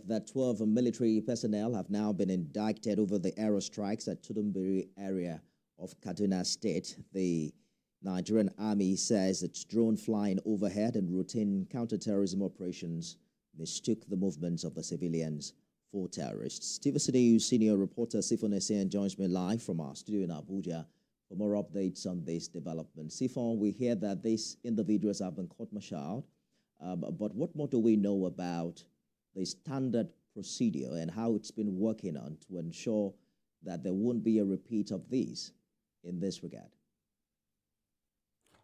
That 12 military personnel have now been indicted over the aerostrikes at Tudun Biri area of Kaduna State. The Nigerian Army says its drone flying overhead in routine counter-terrorism operations mistook the movements of the civilians for terrorists. TVC News senior reporter Sifon Essien joins me live from our studio in Abuja for more updates on this development. Sifon, we hear that these individuals have been court-martialed, but what more do we know about the standard procedure and how it's been working on to ensure that there won't be a repeat of these in this regard?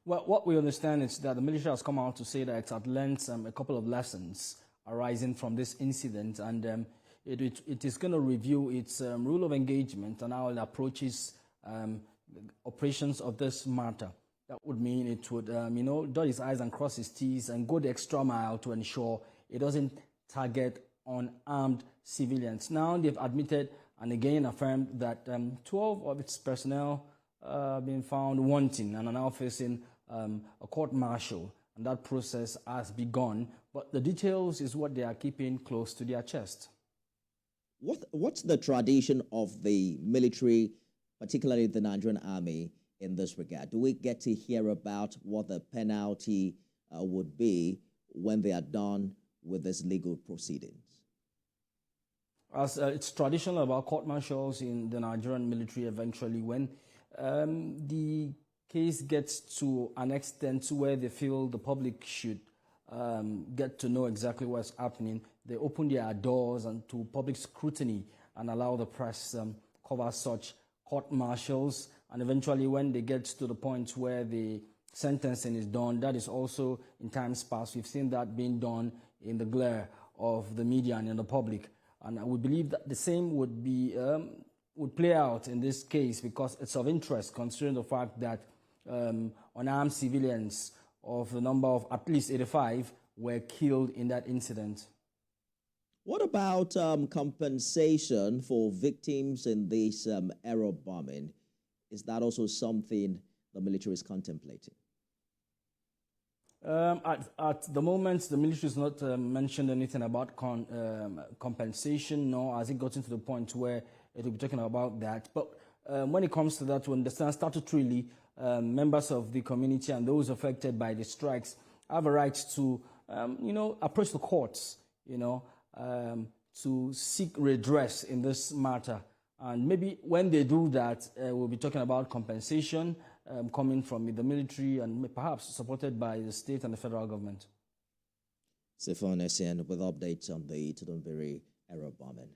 Well, what we understand is that the military has come out to say that it's at learned a couple of lessons arising from this incident, and it is going to review its rule of engagement and how it approaches operations of this matter. That would mean it would, dot its I's and cross its T's and go the extra mile to ensure it doesn't target unarmed civilians. Now they've admitted and again affirmed that 12 of its personnel have been found wanting and are now facing a court-martial, and that process has begun. But the details is what they are keeping close to their chest. What's the tradition of the military, particularly the Nigerian Army, in this regard? Do we get to hear about what the penalty would be when they are done with this legal proceedings? As it's traditional about court-martials in the Nigerian military, eventually when the case gets to an extent where they feel the public should get to know exactly what's happening, they open their doors and to public scrutiny and allow the press cover such court-martials. And eventually when they get to the point where the sentencing is done, that is also in times past. We've seen that being done in the glare of the media and in the public. And we believe that the same would be would play out in this case because it's of interest considering the fact that unarmed civilians of the number of at least 85 were killed in that incident. What about compensation for victims in this aero bombing? Is that also something the military is contemplating? At the moment, the military has not mentioned anything about compensation, nor has it gotten to the point where it will be talking about that. But when it comes to that, to understand statutorily, members of the community and those affected by the strikes have a right to, approach the courts, to seek redress in this matter. And maybe when they do that, we'll be talking about compensation coming from the military and perhaps supported by the state and the federal government. Sifon Essien with updates on the Tudun Biri aero bombing.